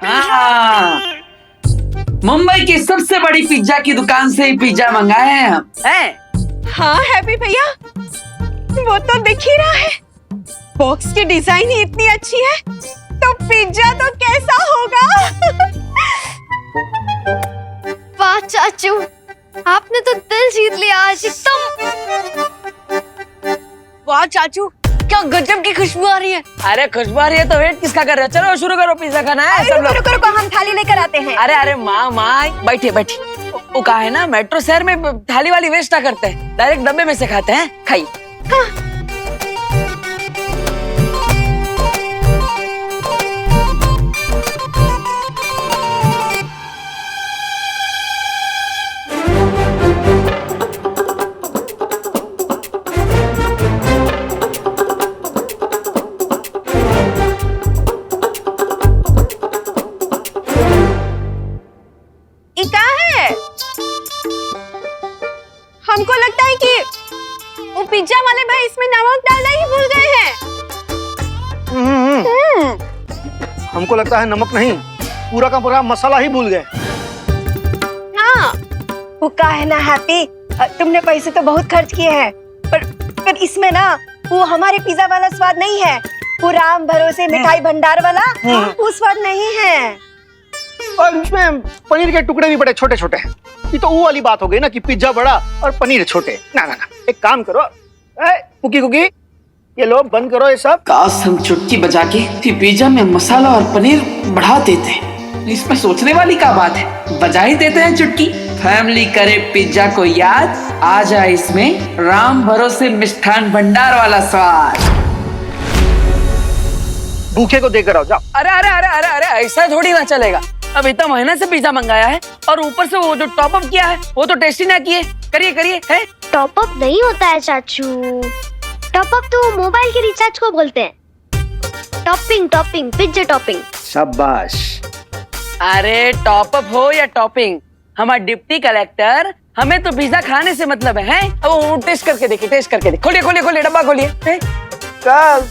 हाँ, मुंबई की सबसे बड़ी पिज्जा की दुकान से ही पिज्जा मंगाए हैं हम। हाँ हैप्पी भैया, वो तो दिख ही रहा है। बॉक्स की डिजाइन ही इतनी अच्छी है, तो पिज्जा तो कैसा होगा। वाह चाचू, आपने तो दिल जीत लिया आज एकदम। वाह चाचू, क्या गजब की खुशबू आ रही है। अरे खुशबू आ रही है तो वेट किसका कर रहे हो? चलो शुरू करो, पिज्जा खाना है सब लोग। रुको, हम थाली लेकर आते हैं। अरे माँ बैठिए। वो कहा है ना, मेट्रो शहर में थाली वाली वेस्ट ना करते हैं, डायरेक्ट डब्बे में से खाते हैं। खाइए। हाँ। हमको लगता है कि वो पिज्जा वाले भाई इसमें नमक डालना ही भूल गए हैं। हमको लगता है नमक नहीं, पूरा का पूरा मसाला ही भूल गए। हाँ, वो का है ना हैप्पी, तुमने पैसे तो बहुत खर्च किए हैं, पर इसमें ना वो हमारे पिज्जा वाला स्वाद नहीं है। वो राम भरोसे मिठाई भंडार वाला वो स्वाद नहीं है। और उसमें पनीर के टुकड़े भी बड़े छोटे छोटे हैं। ये तो वो वाली बात हो गई ना कि पिज्जा बड़ा और पनीर छोटे। ना, एक काम करो, कुकी, ये लो बंद करो ये सब। काश हम चुटकी बजा के पिज्जा में मसाला और पनीर बढ़ा देते। इसमें सोचने वाली क्या बात है, बजा ही देते हैं चुटकी। फैमिली करे पिज्जा को याद, आ जाए इसमें राम भरोसे मिष्ठान भंडार वाला स्वाद। भूखे को देकर आओ, जाओ। अरे ऐसा थोड़ी ना चलेगा। अब इतना महीने से पिज्जा मंगाया है और ऊपर से वो जो टॉप अप किया है वो तो टेस्टी ना किए। करिए है। टॉप अप नहीं होता है चाचू, टॉप अप तो मोबाइल के रिचार्ज को बोलते हैं। Topping pizza topping. शाबाश। अरे टॉप अप हो या टॉपिंग, हमारा डिप्टी कलेक्टर, हमें तो पिज्जा खाने से मतलब है। अब वो टेस्ट करके देखिए। खोलिए डब्बा खोलिए। चल।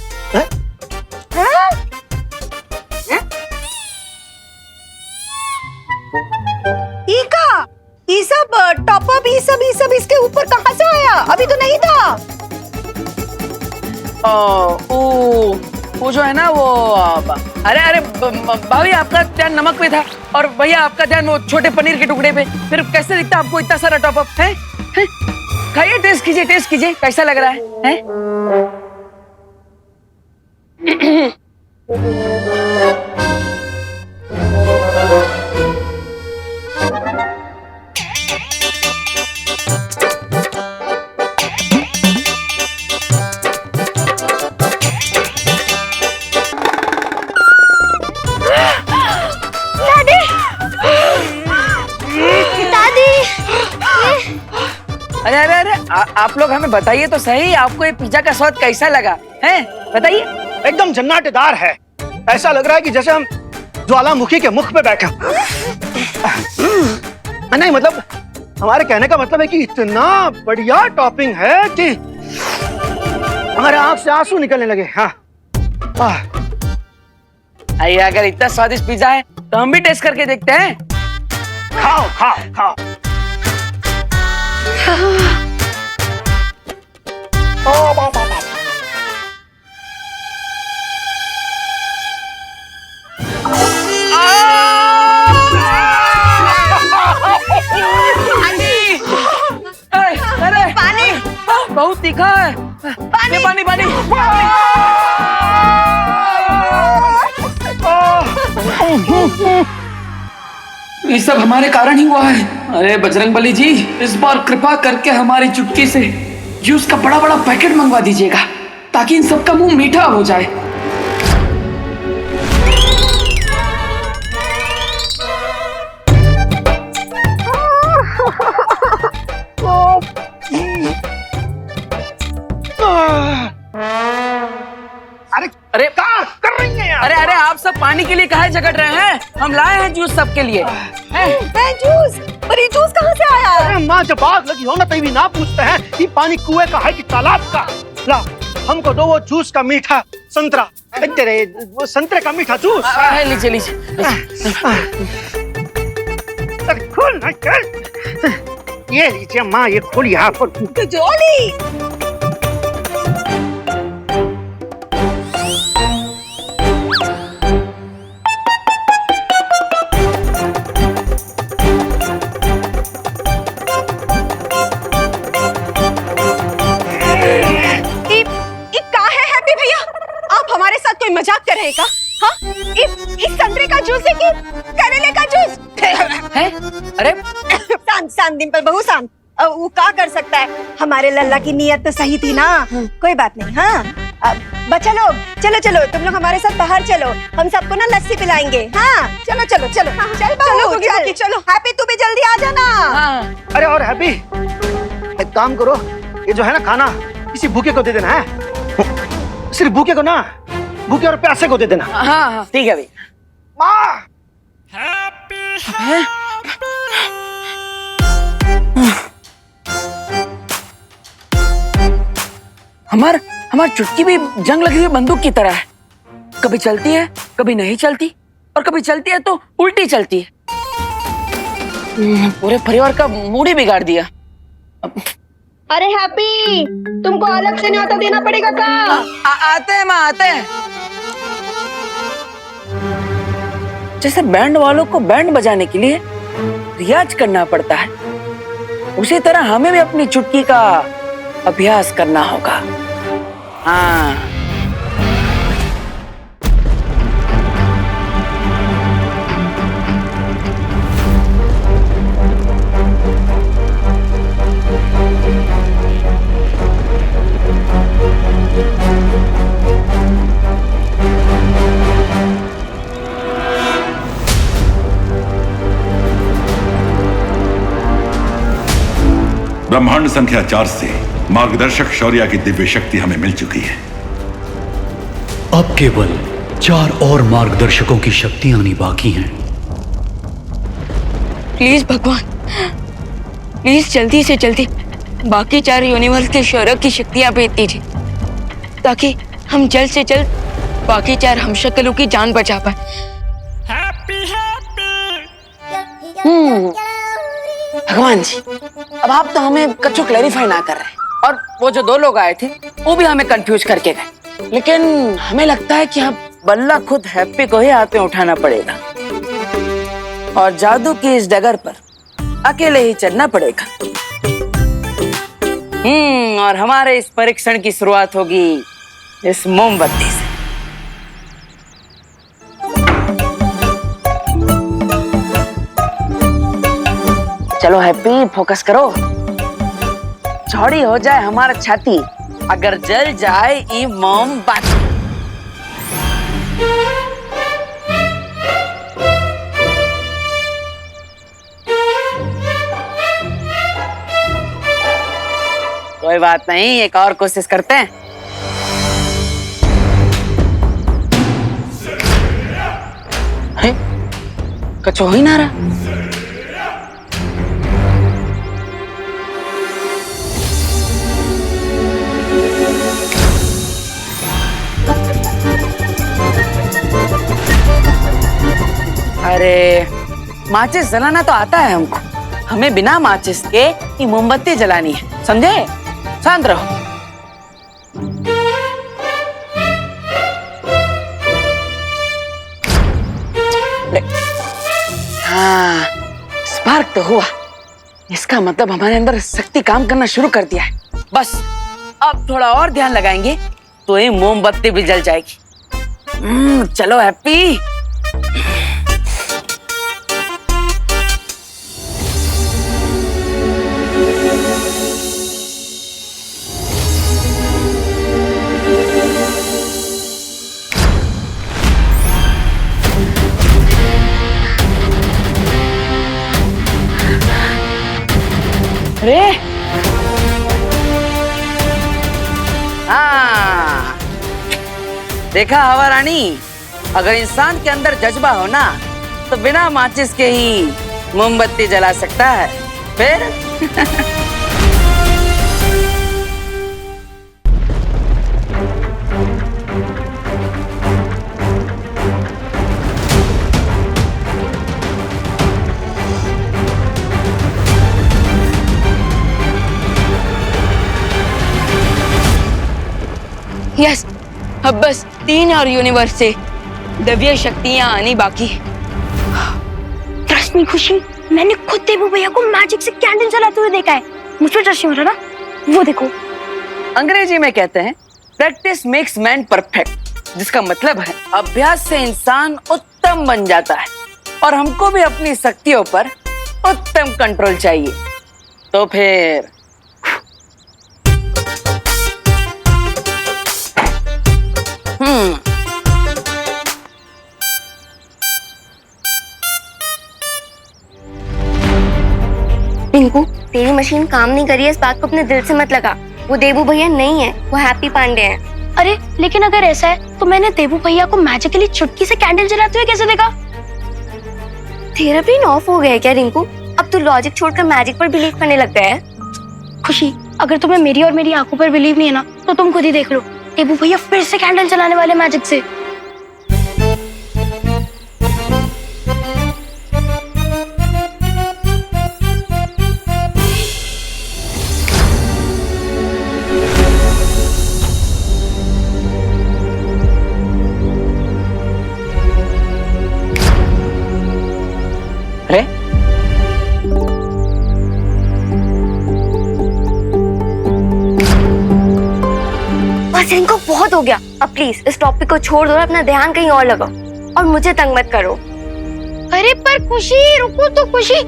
ये सब टॉप अप ये सब इसके ऊपर कहाँ से आया? अभी तो नहीं था। वो जो है ना वो अरे भाभी आपका ध्यान नमक पे था और भैया आपका ध्यान वो छोटे पनीर के टुकड़े पे। फिर कैसे दिखता आपको इतना सारा टॉप अप है? खाइए, टेस्ट कीजिए कैसा लग रहा है? अरे आप लोग हमें बताइए तो सही, आपको ये पिज्जा का स्वाद कैसा लगा है? बताइए। एकदम जन्नतदार है। ऐसा लग रहा है कि जैसे हम ज्वालामुखी के मुख पे बैठे। नहीं मतलब हमारे कहने का मतलब है कि इतना बढ़िया टॉपिंग है कि हमारे आंख से आंसू निकलने लगे। हाँ। आइए, अगर इतना स्वादिष्ट पिज्जा है तो हम भी टेस्ट करके देखते हैं। खाओ। अरे पानी बहुत तीखा है। पानी। ये सब हमारे कारण ही हुआ है। अरे बजरंगबली जी, इस बार कृपा करके हमारी चुटकी से जूस का बड़ा पैकेट मंगवा दीजिएगा, ताकि इन सबका मुंह मीठा हो जाए। अरे क्या कर रही हैं यार? अरे आप सब पानी के लिए काहे झगड़ रहे हैं? हम लाए हैं जूस सबके लिए। जूस? पर ये जूस कहाँ से आया? अरे माँ, जब आग लगी हो ना तभी ना पूछते हैं कि पानी कुएं का है कि तालाब का। ला हमको दो वो जूस का मीठा संतरा, तेरे वो संतरे का मीठा जूस। लीजिए लीजिए। अरे खोल ना चल। ये लीजिए माँ, ये खोल यहाँ पर। जोली हमारे साथ कोई मजाक कर रहे हैं का? हाँ? इस संतरे का जूस है कि करेले का जूस है? अरे शांत शांत डिम्पल बहू शांत। वो क्या कर सकता है, हमारे लल्ला की नीयत तो सही थी ना। कोई बात नहीं। हाँ बच्चा लोग चलो चलो, तुम लोग हमारे साथ बाहर चलो, हम सबको ना लस्सी पिलाएंगे। हाँ चलो चलो चलो चल बहू चल चलो। हैप्पी तू भी जल्दी आ जाना। अरे और हैप्पी एक काम करो, ये जो है ना खाना किसी भूखे को दे देना है, सिर्फ भूखे को ना, भूखे और प्यासे को दे देना। हाँ ठीक है भाई। माँ हमार चुटकी भी जंग लगी हुई बंदूक की तरह है, कभी चलती है कभी नहीं चलती, और कभी चलती है तो उल्टी चलती है। पूरे परिवार का मूड ही बिगाड़ दिया। अरे हैप्पी तुमको अलग से न्योता देना पड़ेगा का? आते हैं माँ आते हैं। जैसे बैंड वालों को बैंड बजाने के लिए रियाज करना पड़ता है, उसी तरह हमें भी अपनी चुटकी का अभ्यास करना होगा। हाँ ब्रह्मांड संख्या 4 से मार्गदर्शक शौर्य की दिव्य शक्ति हमें मिल चुकी है। अब केवल 4 और मार्गदर्शकों की शक्तियां आनी बाकी हैं। प्लीज भगवान, प्लीज जल्दी से जल्दी बाकी 4 यूनिवर्स के शौर्य की शक्तियां भेज दीजिए, ताकि हम जल्द से जल्द बाकी 4 हमशक्लों की जान बचा पाए। भगवान जी, अब आप तो हमें कच्चू क्लैरिफाई ना कर रहे, और वो जो 2 लोग आए थे वो भी हमें कंफ्यूज करके गए। लेकिन हमें लगता है कि अब बल्ला खुद हैप्पी को ही हाथ में उठाना पड़ेगा, और जादू की इस डगर पर अकेले ही चलना पड़ेगा। और हमारे इस परीक्षण की शुरुआत होगी इस मोमबत्ती से। चलो हैप्पी, फोकस करो, चौड़ी हो जाए हमारा छाती, अगर जल जाए ये मोमबत्ती। कोई बात नहीं, एक और कोशिश करते हैं। कच्चू हो ही ना रहा। अरे माचिस जलाना तो आता है हमको, हमें बिना माचिस के ये मोमबत्ती जलानी है, समझे? शांत रहो। हाँ, स्पार्क तो हुआ, इसका मतलब हमारे अंदर शक्ति काम करना शुरू कर दिया है। बस अब थोड़ा और ध्यान लगाएंगे तो ये मोमबत्ती भी जल जाएगी। चलो हैप्पी। अरे हाँ, देखा हवा रानी, अगर इंसान के अंदर जज्बा हो ना तो बिना माचिस के ही मोमबत्ती जला सकता है। फिर यस, अब बस 3 और यूनिवर्स से दिव्य शक्तियां आनी बाकी है। ट्रस्ट मी खुशी, मैंने खुद देवू भैया को मैजिक से कैंडल जलाते हुए देखा है। मुझ पे ट्रस्ट नहीं हो रहा ना? वो देखो। अंग्रेजी में कहते हैं प्रैक्टिस मेक्स मैन परफेक्ट, जिसका मतलब है अभ्यास से इंसान उत्तम बन जाता है। और हमको भी अपनी शक्तियों पर उत्तम कंट्रोल चाहिए। तो फिर रिंकू, तेरी मशीन काम नहीं करी है, इस बात को अपने दिल से मत लगा। वो देवू भैया नहीं है, वो हैप्पी पांडे हैं। अरे लेकिन अगर ऐसा है तो मैंने देवू भैया को मैजिकली चुटकी से कैंडल जलाते हुए कैसे देखा? तेरा ब्रेन ऑफ हो गया है क्या रिंकू? अब तू लॉजिक छोड़कर मैजिक पर बिलीव करने लग गया है। खुशी, अगर तुम्हें मेरी और मेरी आंखों पर बिलीव नहीं है ना, तो तुम खुद ही देख लो। देवू भैया फिर से कैंडल जलाने वाले मैजिक से। अरे बस इनको बहुत हो गया। अब प्लीज इस टॉपिक को छोड़ दो और अपना ध्यान कहीं और लगाओ और मुझे तंग मत करो। अरे पर खुशी, रुको तो खुशी।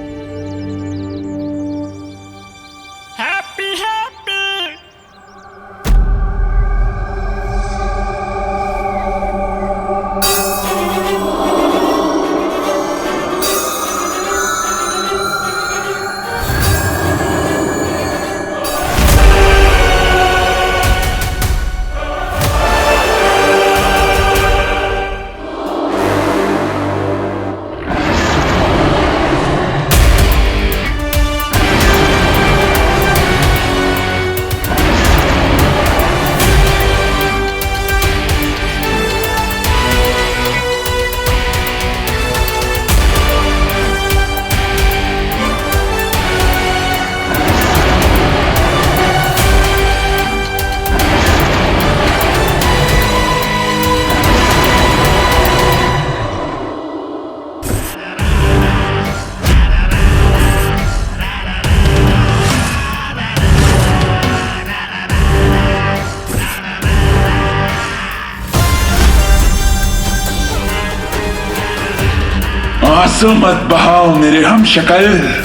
आंसू मत बहाओ मेरे हम शक्ल।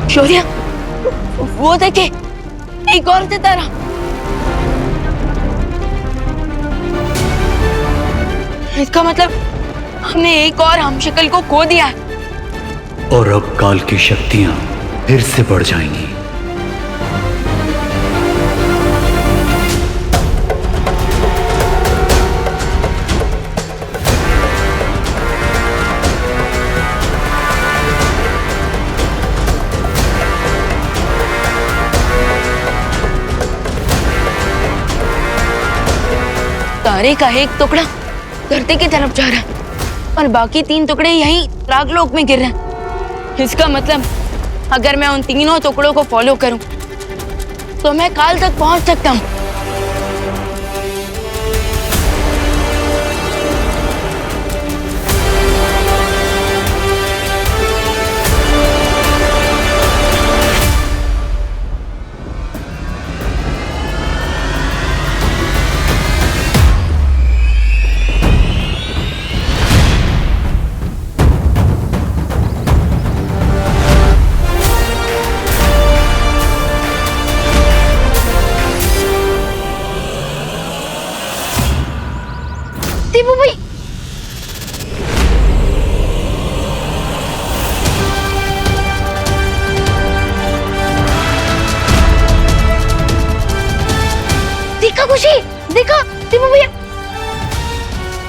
शौर्य, वो देखे, एक और सितारा। इसका मतलब हमने एक और हमशक्ल को खो दिया है। और अब काल की शक्तियां फिर से बढ़ जाएंगी। तारे का एक टुकड़ा धरती की तरफ जा रहा है और बाकी 3 टुकड़े यहीं रागलोक में गिर रहे हैं। इसका मतलब अगर मैं उन तीनों टुकड़ों को फॉलो करूं तो मैं काल तक पहुंच सकता हूं। देबू भैया,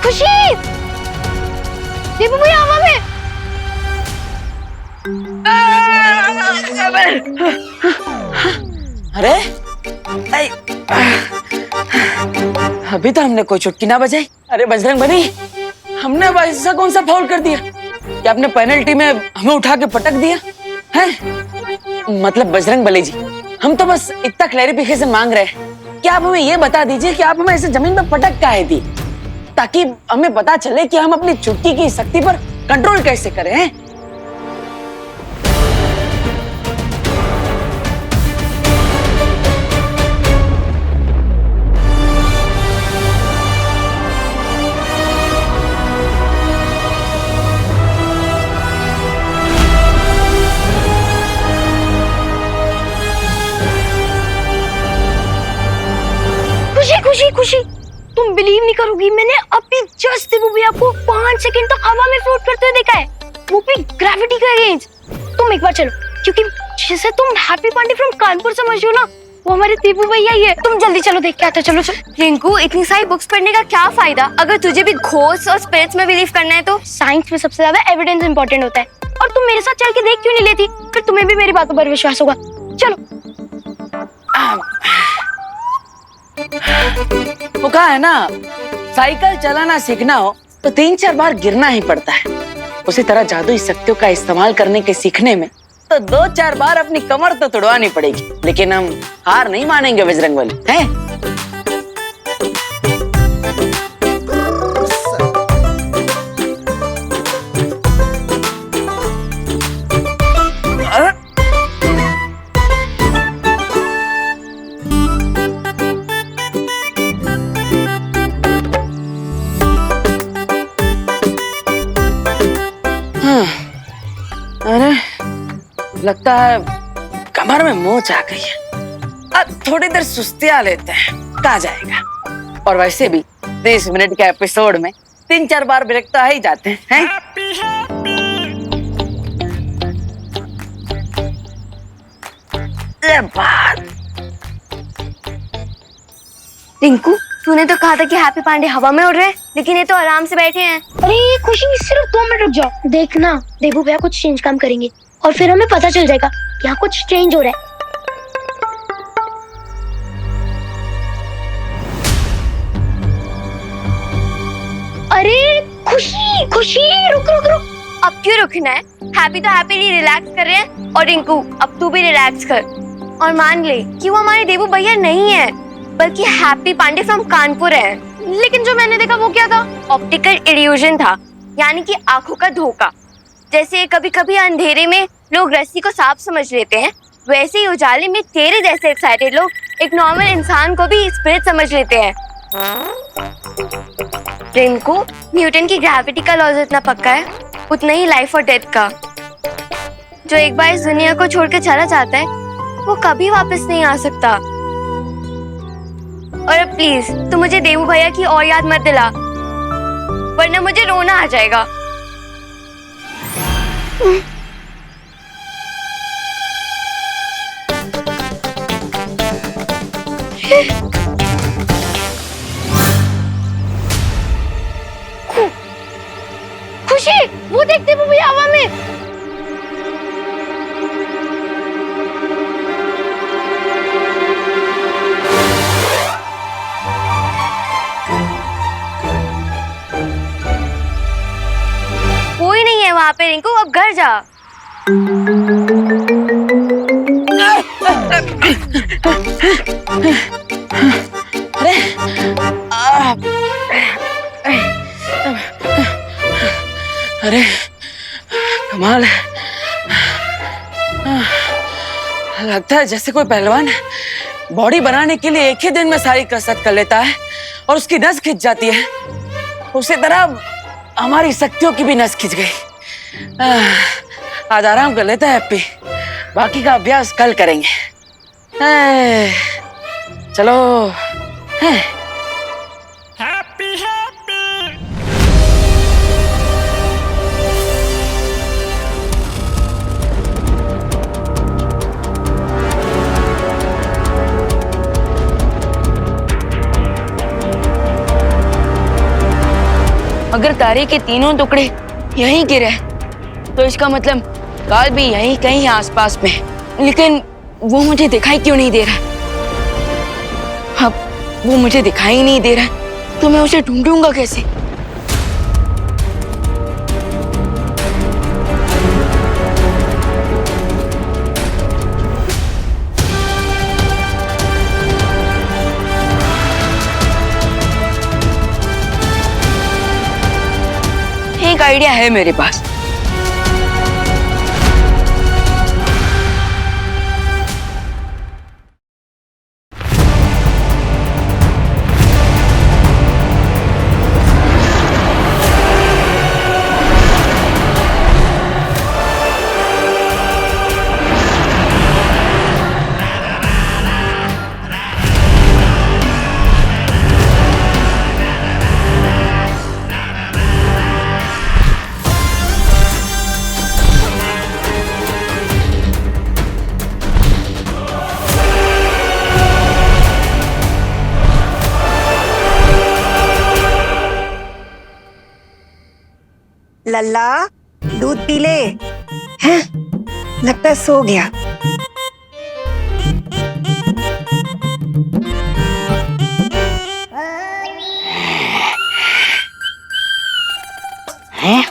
खुशी, देबू भैया हवा में। अरे अभी तो हमने कोई चुटकी ना बजाई। अरे बजरंग बली, हमने ऐसा कौन सा फाउल कर दिया कि आपने पेनल्टी में हमें उठा के पटक दिया है? मतलब बजरंग बली जी, हम तो बस इतना क्लैरिफिकेशन मांग रहे हैं कि आप हमें ये बता दीजिए कि आप हमें ऐसे जमीन पर पटक काहे दी, ताकि हमें पता चले कि हम अपनी चुटकी की शक्ति पर कंट्रोल कैसे करें हैं? खुशी खुशी, तुम बिलीव नहीं करोगी, मैंने अभी जस्ट देबू भैया को 5 सेकंड तक हवा में फ्लोट करते हुए देखा है, वो भी ग्रेविटी के अगेंस्ट। तुम एक बार चलो, क्योंकि जिसे तुम हैप्पी पांडे फ्रॉम कानपुर समझ हो ना, वो हमारे देबू भैया ही है। तुम जल्दी चलो, देख के आते। चलो चलो। रिंकू, इतनी सारी बुक्स पढ़ने का क्या फायदा अगर तुझे भी घोस्ट और स्पिरिट्स में बिलीव करना है तो? साइंस में सबसे ज्यादा एविडेंस इंपॉर्टेंट होता है, और तुम मेरे साथ चल के देख क्यों नहीं लेती? फिर तुम्हें भी मेरी बातों पर विश्वास होगा। चलो। वो कहा है ना, साइकिल चलाना सीखना हो तो 3-4 बार गिरना ही पड़ता है। उसी तरह जादुई शक्तियों का इस्तेमाल करने के सीखने में तो 2-4 बार अपनी कमर तो तुड़वानी पड़ेगी, लेकिन हम हार नहीं मानेंगे बजरंग बली, हैं? अरे लगता है कमर में मोच आ गई है। अब थोड़ी देर सुस्तिया लेते हैं, कहा जाएगा। और वैसे भी 30 मिनट के एपिसोड में 3-4 बार ब्रेक तो आ ही जाते हैं, हैं? ये बात। रिंकू, तूने तो कहा था कि हैप्पी पांडे हवा में उड़ रहे हैं, लेकिन ये तो आराम से बैठे हैं। अरे खुशी, सिर्फ 2 मिनट रुक जाओ। देखना, देबू भैया कुछ चेंज काम करेंगे और फिर हमें पता चल जाएगा यहाँ कुछ चेंज हो रहा है। अरे खुशी खुशी, रुक रुक रुक। अब क्यों रुकना है? हैप्पी तो हैप्पीली रिलैक्स कर रहे हैं, और रिंकू अब तू भी रिलैक्स कर और मान ले कि वो हमारे देबू भैया नहीं है, बल्कि हैप्पी पांडे फ्रॉम कानपुर है। लेकिन जो मैंने देखा वो क्या था? ऑप्टिकल इल्यूजन था, यानी कि आंखों का धोखा। जैसे कभी कभी अंधेरे में लोग रस्सी को सांप समझ लेते हैं, वैसे ही उजाले में तेरे जैसे एक्साइटेड लोग एक नॉर्मल इंसान को भी स्पिरिट समझ लेते हैं। रिंकू, न्यूटन की ग्रेविटी का लॉ जितना पक्का है, उतना ही लाइफ और डेथ का। जो एक बार इस दुनिया को छोड़ के चला जाता है, वो कभी वापस नहीं आ सकता। और अब प्लीज तू मुझे देबू भैया की और याद मत दिला, वरना मुझे रोना आ जाएगा। खुशी, वो देख देबू भैया हवा में। कोई नहीं है वहाँ पे रिंकू, अब घर जा। अरे अरे कमाल है, लगता है जैसे कोई पहलवान बॉडी बनाने के लिए एक ही दिन में सारी कसरत कर लेता है और उसकी नस खिंच जाती है, उसी तरह हमारी शक्तियों की भी नस खिंच गई। आज आराम कर लेते हैं हैप्पी, बाकी का अभ्यास कल करेंगे। चलो। तारे के तीनों टुकड़े यहीं गिरे, तो इसका मतलब काल भी यहीं कहीं आसपास में है। लेकिन वो मुझे दिखाई क्यों नहीं दे रहा? अब वो मुझे दिखाई नहीं दे रहा तो मैं उसे ढूंढूंगा कैसे? एक आइडिया है मेरे पास। लल्ला, दूध पी ले। हैं? लगता है सो गया। हैं?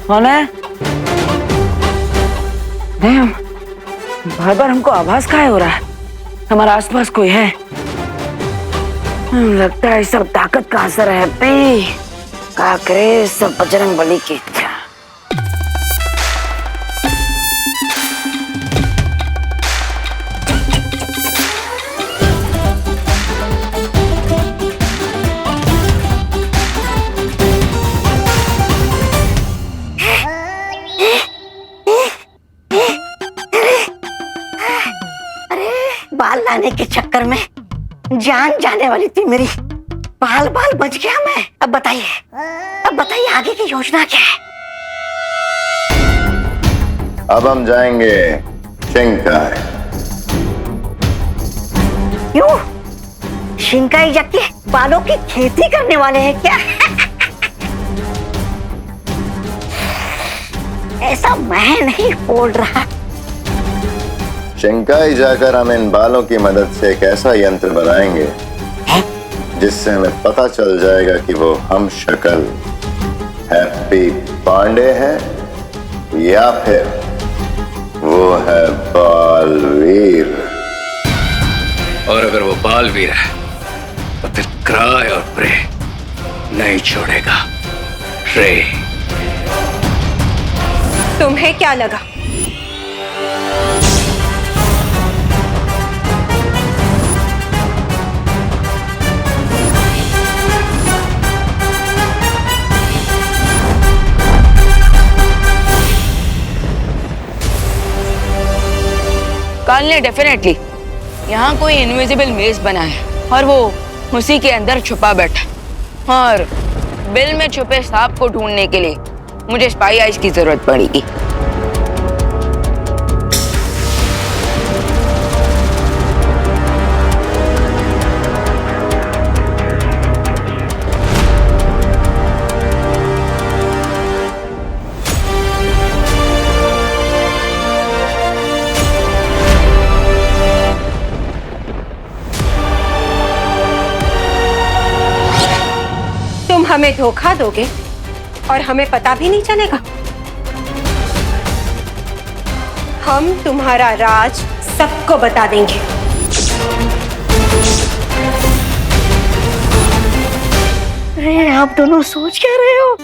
कौन है? नहीं, बार बार हमको आभास काहे हो रहा है? हमारा आसपास कोई है? लगता है सब ताकत का असर है। का करे सब बजरंग बली की इच्छा। बाल लाने के चक्कर में जान जाने वाली थी मेरी। बाल बच गया मैं। अब बताइए आगे की योजना क्या है? अब हम जाएंगे शिंकाई। क्यों? शिंकाई जाके बालों की खेती करने वाले हैं क्या? ऐसा मैं नहीं बोल रहा। शिंकाई जाकर हम इन बालों की मदद से एक ऐसा यंत्र बनाएंगे जिससे हमें पता चल जाएगा कि वो हम शक्ल हैप्पी पांडे है या फिर वो है बालवीर। और अगर वो बालवीर है तो फिर क्राय और प्रे नहीं छोड़ेगा। रे, तुम्हें क्या लगा? काल ने डेफिनेटली यहाँ कोई इनविजिबल मेज बना है और वो उसी के अंदर छुपा बैठा, और बिल में छुपे सांप को ढूंढने के लिए मुझे स्पाई आइज की जरूरत पड़ेगी। तुम हमें धोखा दोगे और हमें पता भी नहीं चलेगा। हम तुम्हारा राज सबको बता देंगे। अरे आप दोनों सोच क्या रहे हो?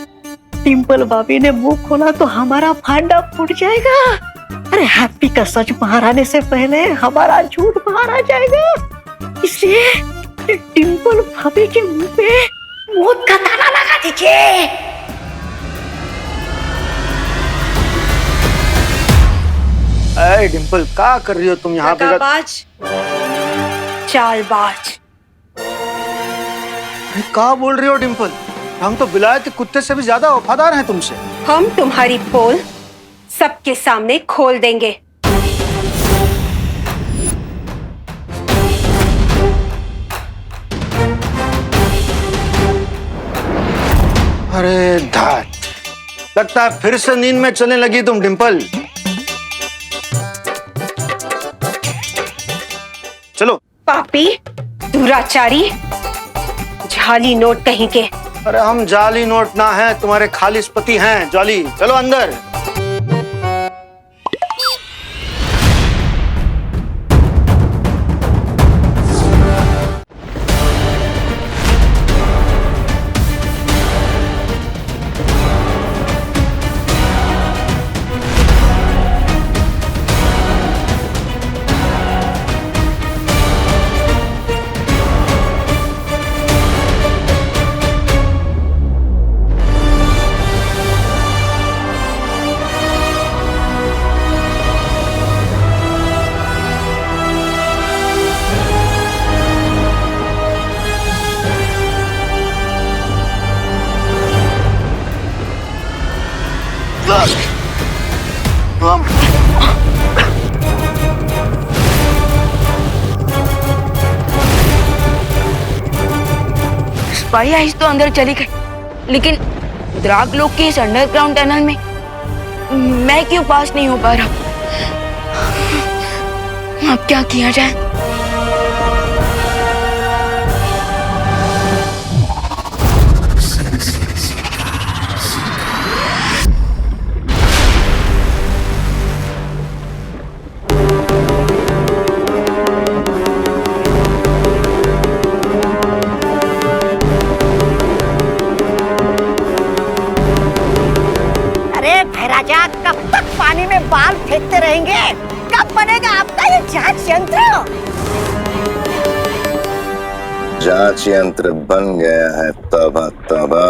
डिम्पल भाभी ने मुंह खोला तो हमारा फांडा फूट जाएगा। अरे हैप्पी का सच बाहर आने से पहले हमारा झूठ बाहर आ जाएगा, इसलिए डिम्पल भाभी के मुंह पे मौत का ताला लगा दीजिए। अरे डिम्पल, क्या कर रही हो तुम यहाँ पे? दगाबाज, चालबाज। अरे क्या बोल रही हो डिम्पल? हम तो विलायती कुत्ते से भी ज्यादा वफादार हैं तुमसे। हम तुम्हारी पोल सबके सामने खोल देंगे। अरे धात, लगता है फिर से नींद में चलने लगी तुम डिम्पल। चलो। पापी, दुराचारी, जाली नोट कहीं के। अरे हम जाली नोट ना हैं, तुम्हारे खालिस पति हैं जाली। चलो अंदर। स्पाई आइज तो अंदर चली गई, लेकिन द्राग लोग के इस अंडरग्राउंड टनल में मैं क्यों पास नहीं हो पा रहा? अब क्या किया जाए? कब तक पानी में बाल फेंकते रहेंगे? कब बनेगा आपका ये जांच यंत्र? जांच यंत्र बन गया है। तौबा तौबा।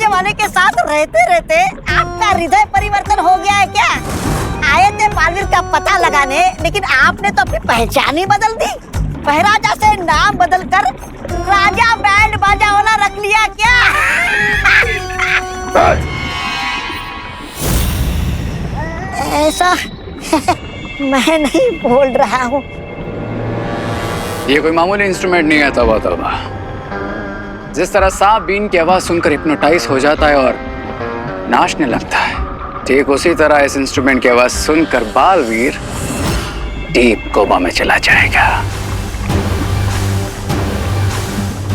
वाले के साथ रहते रहते आपका हृदय परिवर्तन हो गया है क्या? आए थे बालवीर का पता लगाने, लेकिन आपने तो अपनी पहचान ही बदल दी। महाराजा से नाम बदलकर राजा बैंड बाजा वाला रख लिया क्या? ऐसा मैं नहीं बोल रहा हूँ। ये कोई मामूली इंस्ट्रूमेंट नहीं है। तौबा तौबा। जिस तरह सांप बीन की आवाज सुनकर हिप्नोटाइज हो जाता है और नाचने लगता है, ठीक उसी तरह इस इंस्ट्रूमेंट की आवाज सुनकर बालवीर डीप कोमा में चला जाएगा।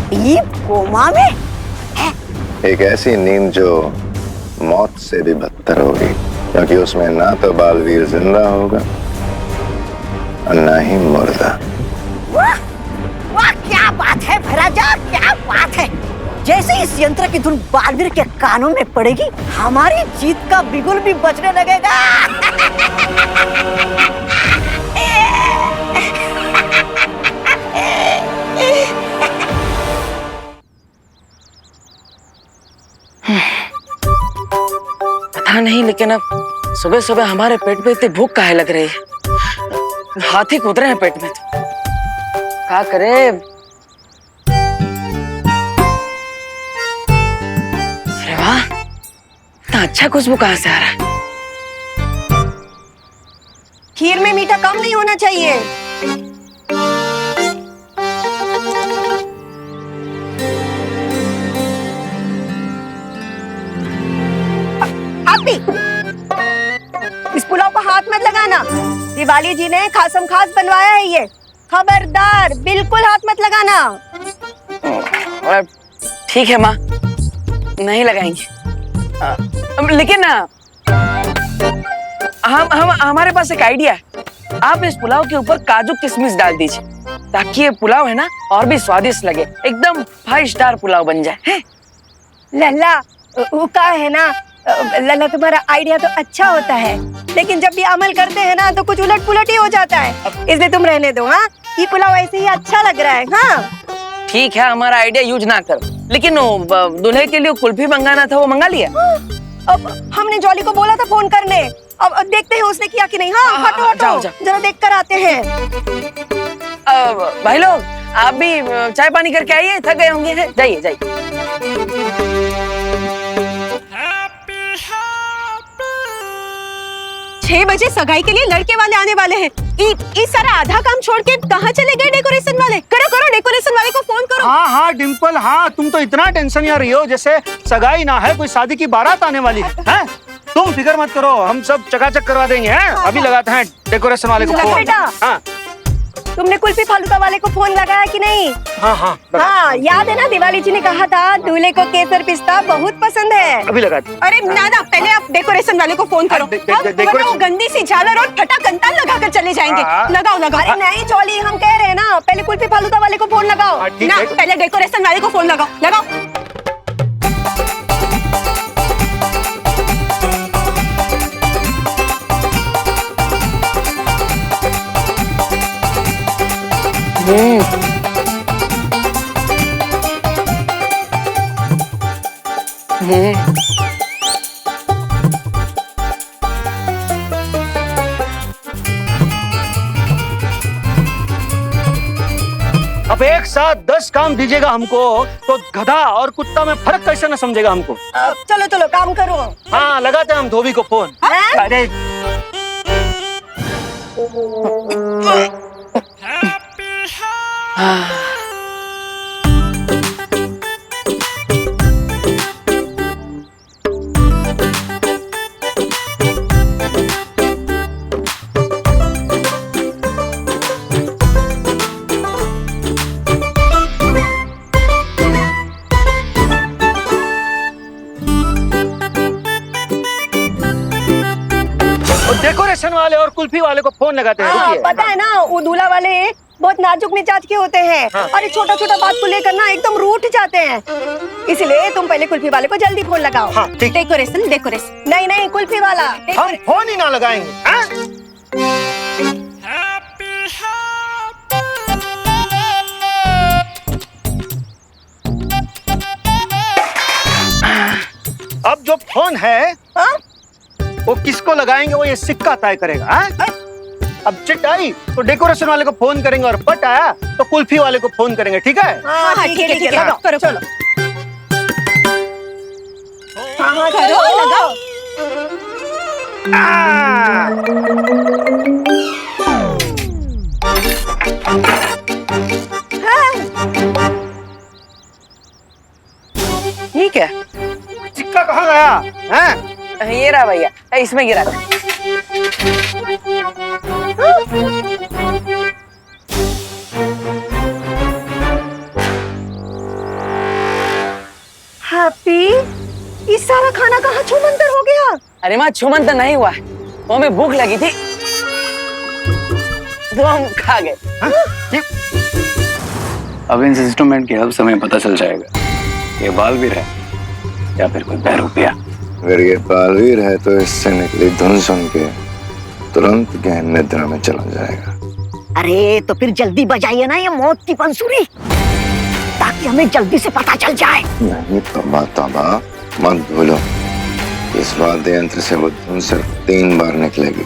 डीप कोमा में? एक ऐसी नींद जो मौत से भी बदतर होगी। क्योंकि उसमें ना तो बालवीर जिंदा होगा और ना ही मुर्दा। वाह वाह, क्या बात है भैराजा, क्या बात है। जैसे इस यंत्र की धुन बालवीर के कानों में पड़ेगी, हमारी जीत का बिगुल भी बजने लगेगा। पता नहीं, लेकिन अब सुबह सुबह हमारे पेट में इतनी भूख काहे लग रही है। हाथी कूद रहे हैं पेट में, तो क्या करे। अरे वाह, इतना अच्छा खुशबू कहाँ से आ रहा है। खीर में मीठा कम नहीं होना चाहिए। हैप्पी, इस पुलाव को हाथ मत लगाना। दिवाली जी ने खासम खास बनवाया है ये। खबरदार, बिल्कुल हाथ मत लगाना। ठीक है माँ, नहीं लगाएंगे। लेकिन हम हमारे पास एक आइडिया है। आप इस पुलाव के ऊपर काजू किशमिश डाल दीजिए, ताकि ये पुलाव है ना और भी स्वादिष्ट लगे। एकदम 5 स्टार पुलाव बन जाए। है? लल्ला, वो का है ना, लल्ला तुम्हारा आइडिया तो अच्छा होता है, लेकिन जब भी अमल करते हैं ना तो कुछ उलट पुलट ही हो जाता है। इसलिए तुम रहने दो। हाँ, ये पुलाव ऐसे ही अच्छा लग रहा है। हाँ ठीक है, हमारा आइडिया यूज ना करो। लेकिन दूल्हे के लिए कुल्फी मंगाना था, वो मंगा लिया? अब हमने जॉली को बोला था फोन करने। अब देखते हैं उसने किया कि नहीं। हाँ, हटो हटो, जरा देख कर आते हैं। भाई लोग, आप भी चाय पानी करके आइए, थक गए होंगे। जाइए जाइए। 6 बजे सगाई के लिए लड़के वाले आने वाले हैं। इस सारा आधा काम छोड़ के कहाँ चले गए डेकोरेशन वाले? करो करो, डेकोरेशन वाले को फोन करो। हाँ हाँ डिम्पल, हाँ तुम तो इतना टेंशन में रही हो जैसे सगाई ना है, कोई शादी की बारात आने वाली है। तुम फिक्र मत करो, हम सब चकाचक करवा देंगे। हैं? अभी लगाते हैं डेकोरेशन वाले को फोन। हाँ, तुमने कुल्फी फालूदा वाले को फोन लगाया कि नहीं? हाँ हाँ हाँ, याद है ना, दिवाली जी ने कहा था दूल्हे को केसर पिस्ता बहुत पसंद है। अभी लगाते। अरे ना ना, पहले आप डेकोरेशन वाले को फोन करो। वरना वो गंदी सी झालर और फटा कंताल लगा कर चले जाएंगे। लगाओ लगाओ। अरे नहीं जॉली, हम कह रहे हैं ना, पहले कुल्फी फालूदा वाले को फोन लगाओ ना, पहले डेकोरेशन वाले को फोन लगाओ। लगाओ। अब एक साथ 10 काम दीजिएगा हमको, तो गधा और कुत्ता में फर्क कैसे न समझेगा हमको। चलो चलो, काम करो। हाँ, लगाते हैं हम धोबी को फोन। अरे डेकोरेशन वाले और कुल्फी वाले को फोन लगाते हैं। रुकिए। पता है ना, वो दूल्हा वाले बहुत नाजुक मिजाज के होते हैं। और छोटा छोटा बात को लेकर ना एकदम रूठ जाते हैं। इसलिए तुम पहले कुल्फी वाले को जल्दी फोन लगाओ। हाँ, ठीक। डेकोरेशन डेकोरेशन नहीं नहीं, कुल्फी वाला। हम फोन ही ना लगाएंगे। हाँ? अब जो फोन है, वो किसको लगाएंगे वो ये सिक्का तय करेगा। हाँ? अब चिट आई तो डेकोरेशन वाले को फोन करेंगे, और पट आया तो कुल्फी वाले को फोन करेंगे। ठीक है? हाँ ठीक है ठीक है, लगाओ करो। चलो हाँ करो, लगाओ। ठीक है। सिक्का कहाँ गया? हैं? ये रहा भैया, इसमें गिरा था। हैप्पी, ये सारा खाना कहाँ छूमंतर हो गया? अरे माँ छुमन तो नहीं हुआ है, वो हमें भूख लगी थी तो हम खा गए। अब इन इंस्ट्रूमेंट की हेल्प से हमें पता चल जाएगा ये बालवीर है या फिर कोई बहरूपिया। अगर ये बालवीर है तो इससे निकली धुन सुन के तुरंत गहन निद्रा में चला जाएगा। अरे तो फिर जल्दी बजाइए ना ये मौत की बंसुरी, ताकि हमें जल्दी से पता चल जाए। नहीं तौबा तौबा, मत भूलो इस वाद्य यंत्र से वो धुन सिर्फ 3 बार निकलेगी।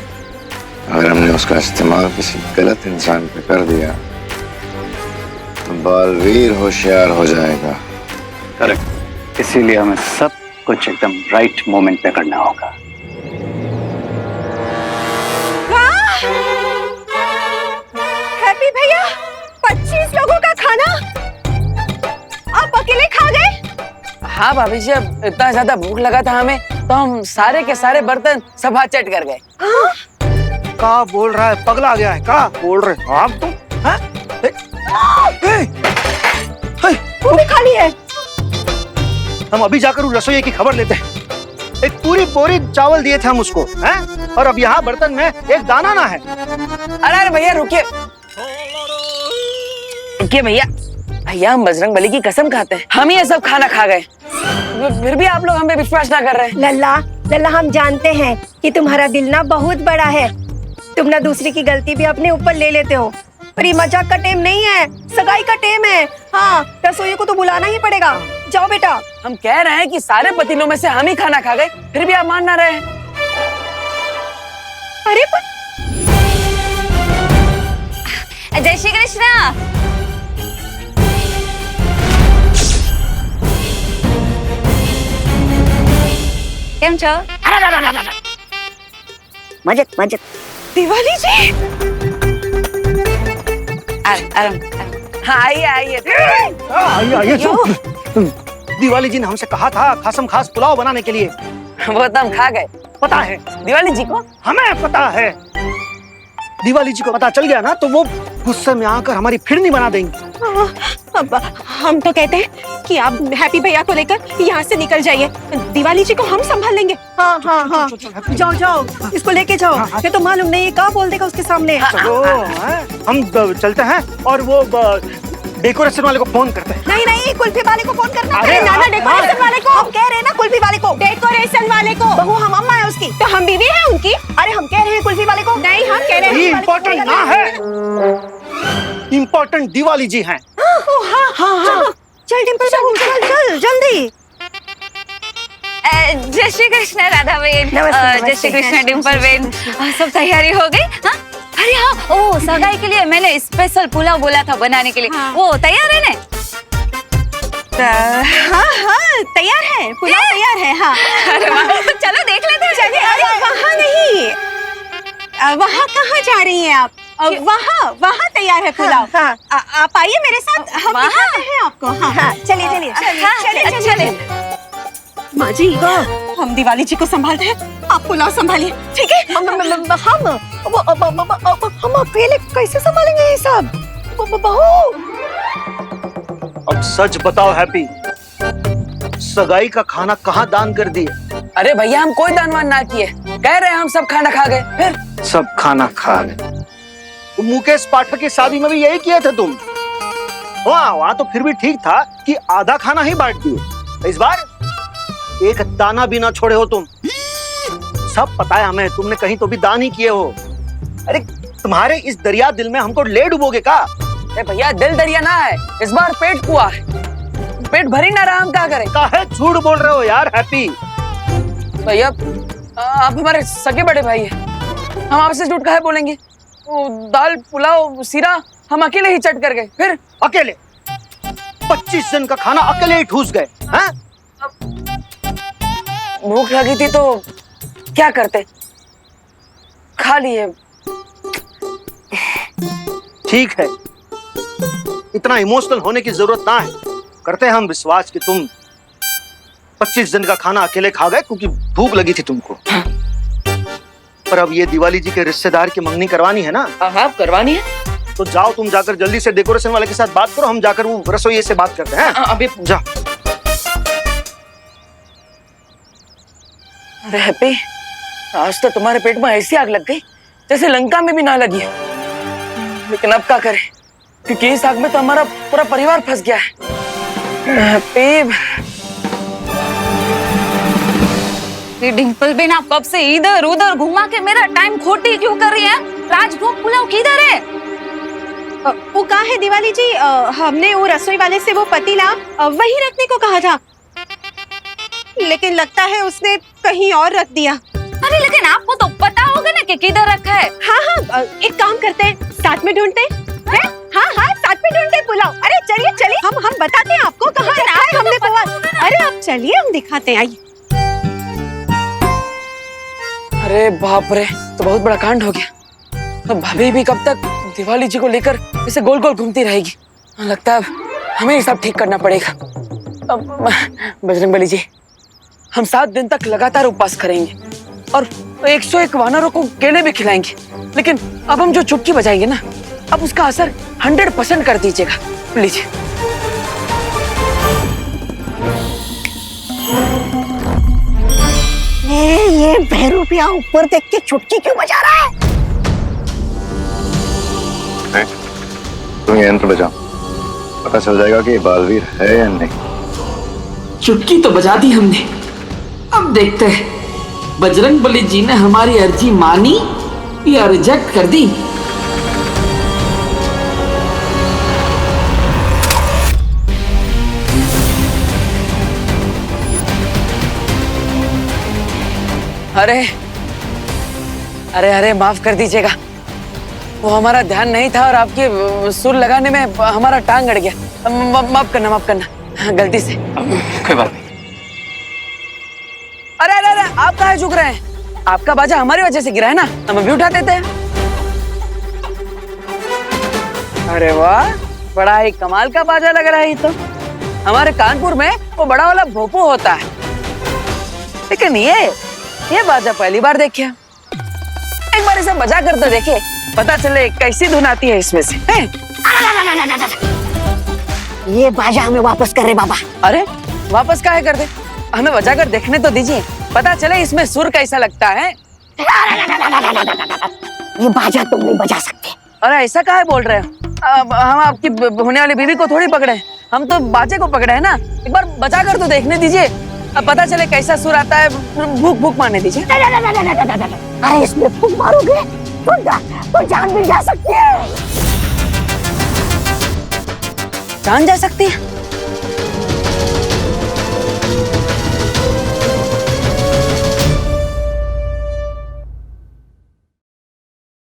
अगर हमने उसका इस्तेमाल किसी गलत इंसान पे कर दिया तो बालवीर होशियार हो जाएगा। करेक्ट, इसीलिए हमें सब कुछ एकदम राइट मोमेंट पे करना होगा। हैप्पी भैया 25 लोगों का खाना आप अकेले खा गए? हाँ भाभी जी, अब इतना ज्यादा भूख लगा था हमें तो हम सारे के सारे बर्तन सभा चट कर गए। का बोल रहा है, पगला गया है, का बोल रहे आप तुम? वो भी खाली है। हम अभी जाकर उस रसोई की खबर लेते हैं। एक पूरी बोरी चावल दिए थे हम उसको, हैं? और अब यहाँ बर्तन में एक दाना ना है। अरे भैया रुकिए रुकिए भैया, भैया हम बजरंग बली की कसम खाते हैं हम ये सब खाना खा गए, फिर भी आप लोग हम पे विश्वास ना कर रहे हैं। लल्ला लल्ला हम जानते हैं कि तुम्हारा दिल ना बहुत बड़ा है, तुम ना दूसरे की गलती भी अपने ऊपर ले लेते हो, पर ये मजाक का टेम नहीं है, सगाई का टेम है। हाँ, रसोई को तो बुलाना ही पड़ेगा। जाओ बेटा। हम कह रहे हैं कि सारे पतीलों में से हम ही खाना खा गए, फिर भी आप मान ना रहे हैं। अरे जय श्री कृष्णा। केम छो? मजेत मजेत। दिवाली जी। हाँ आइए आइए। आइए दिवाली जी ने हमसे कहा था खासम खास पुलाव बनाने के लिए। वो तो हम खा गए। पता है दिवाली जी को? हमें पता है। दिवाली जी को पता चल गया ना तो वो गुस्से में आकर हमारी फिरनी बना देंगे। अब हम तो कहते हैं कि आप हैप्पी भैया को लेकर यहाँ से निकल जाइए, दिवाली जी को हम संभाल लेंगे। हाँ हाँ हाँ, जाओ जाओ इसको लेके जाओ। ये तो मालूम नहीं क्या बोल देगा उसके सामने। चलो हम चलते हैं और वो डेकोरेशन वाले को फोन करते हैं। नहीं नहीं, कुल्फी वाले को फोन करना। अरे नाना डेकोरेशन वाले को। हम कह रहे हैं ना कुल्फी वाले को। डेकोरेशन वाले को। बहू हम अम्मा है उसकी, तो हम बीवी है उनकी। अरे हम कह रहे हैं कुल्फी वाले को। नहीं हम कह रहे हैं इम्पोर्टेंट ना है, इम्पोर्टेंट दिवाली जी हैं। हाँ हाँ हाँ, चल डिम्पल चल चल चल जल्दी। जय श्री कृष्ण राधा बहन। नमस्ते, जय श्री कृष्ण डिम्पल बहन। सब तैयारी हो गई? हाँ? अरे हाँ, ओ सगाई के लिए मैंने स्पेशल पुलाव बोला था बनाने के लिए। हाँ। वो तैयार है ना? हाँ हाँ तैयार है, पुलाव तैयार है। हाँ अरे वाह, चलो देख लेते हैं। चलिए। अरे वहाँ नहीं, वहाँ कहाँ जा रही हैं आप? वहाँ वहाँ तैयार है पुलाव। हाँ, आप आइए मेरे साथ, हम दिखाते हैं आपको। हाँ चलिए चलिए चलिए चलिए। माँ जी हम दिवाली जी को संभालते हैं, आप पुलाव संभालिए, ठीक है? हम अकेले कैसे संभालेंगे ये सब? बहू अब सच बताओ हैप्पी, सगाई का खाना कहाँ दान कर दिए? अरे भैया हम कोई दानवान ना किए, कह रहे हैं हम सब खाना खा गए। फिर सब खाना खा गए। मुकेश पाठक की शादी में भी यही किए थे तुम। वहाँ तो फिर भी ठीक था कि आधा खाना ही बांट दिए, इस बार एक दाना भी ना छोड़े हो तुम। सब पता है हमें, तुमने कहीं तो भी दान ही किए हो। अरे तुम्हारे इस दरिया दिल में हमको ले डुबोगे का? अरे भैया दिल दरिया ना है, इस बार पेट कुआ है, पेट भरी ना रहा, हम क्या करें? काहे झूठ बोल रहे हो यार हैप्पी? भैया आप हमारे सगे बड़े भाई हैं, हम आपसे झूठ काहे बोलेंगे? वो दाल पुलाव सीरा हम अकेले ही चट कर गए। फिर अकेले 25 जन का खाना अकेले ही ठूस गए हैं? भूख लगी थी तो क्या करते, खा लिए। ठीक है, इतना इमोशनल होने की जरूरत ना है। करते हैं हम विश्वास कि तुम 25 जन का खाना अकेले खा गए क्योंकि भूख लगी थी तुमको। पर अब ये दिवाली जी के रिश्तेदार की मंगनी करवानी है ना? हाँ करवानी है। तो जाओ तुम जाकर जल्दी से डेकोरेशन वाले के साथ बात करो, हम जाकर वो रसोइये से बात करते हैं। अभी जाओ। अरे हैप्पी आज तो तुम्हारे पेट में ऐसी आग लग गई जैसे लंका में भी ना लगी है। लेकिन अब क्या करें, क्योंकि इस आग में तो हमारा पूरा परिवार फंस गया है। ये डिम्पल बेन आप कब से इधर उधर घुमा के मेरा टाइम खोटी क्यों कर रही है? राजभोग पुलाव किधर है? वो कहाँ है दिवाली जी? हमने वो रसोई वाले से वो पतीला वही रखने को कहा था, लेकिन लगता है उसने कहीं और रख दिया। अरे लेकिन आपको तो पता होगा ना कि किधर रखा है। हाँ, एक काम करते हैं, साथ में ढूंढते हैं। हाँ, साथ में ढूंढते हैं पुलाव। अरे चलिए हम बताते हैं आपको कहाँ रखा है हमने पुलाव। अरे आप चलिए, हम दिखाते हैं, आइए। अरे बाप रे, तो बहुत बड़ा कांड हो गया। अब भाभी भी कब तक दिवाली जी को लेकर इसे गोल गोल घूमती रहेगी। लगता है अब हमें ये सब ठीक करना पड़ेगा। अब बजरंगबली जी, हम 7 दिन तक लगातार उपवास करेंगे और 101 वानरों को केले भी खिलाएंगे। लेकिन अब हम जो चुटकी बजाएंगे ना, अब उसका असर 100% कर दीजिएगा प्लीज। ये भैरूपिया ऊपर देख के चुटकी क्यों बजा रहा है? तुम ये यंत्र बजाओ, पता चल जाएगा कि बालवीर है या नहीं। चुटकी तो बजा दी हमने, अब देखते हैं बजरंगबली जी ने हमारी अर्जी मानी या रिजेक्ट कर दी। अरे माफ कर दीजिएगा, वो हमारा ध्यान नहीं था और आपके सुर लगाने में हमारा टांग अड़ गया। माफ करना, गलती से। कोई बात नहीं। अरे आप कहाँ झुक रहे हैं? आपका बाजा हमारी वजह से गिरा है ना, हम अभी उठा देते हैं। अरे वाह, बड़ा ही कमाल का बाजा लग रहा है। ये तो हमारे कानपुर में वो बड़ा वाला भोपू होता है, लेकिन ये बाजा पहली बार देखा। एक बार इसे बजा कर तो देखे, पता चले कैसी धुन आती है इसमें से। ये बाजा हमें वापस कर रहे बाबा। अरे वापस काहे कर दे, हमें बजा कर देखने तो दीजिए, पता चले इसमें सुर कैसा लगता है। ये बाजा तुम नहीं बजा सकते। अरे ऐसा काहे बोल रहे हो? हम आपकी होने वाली बीवी को थोड़ी पकड़े, हम तो बाजे को पकड़े है ना। एक बार बजा कर तो देखने दीजिए, अब पता चले कैसा सुर आता है। भूख मारने दीजिए। अरे इसमें फूंक मारोगे तो जान भी जा सकती है। जान जा सकती है?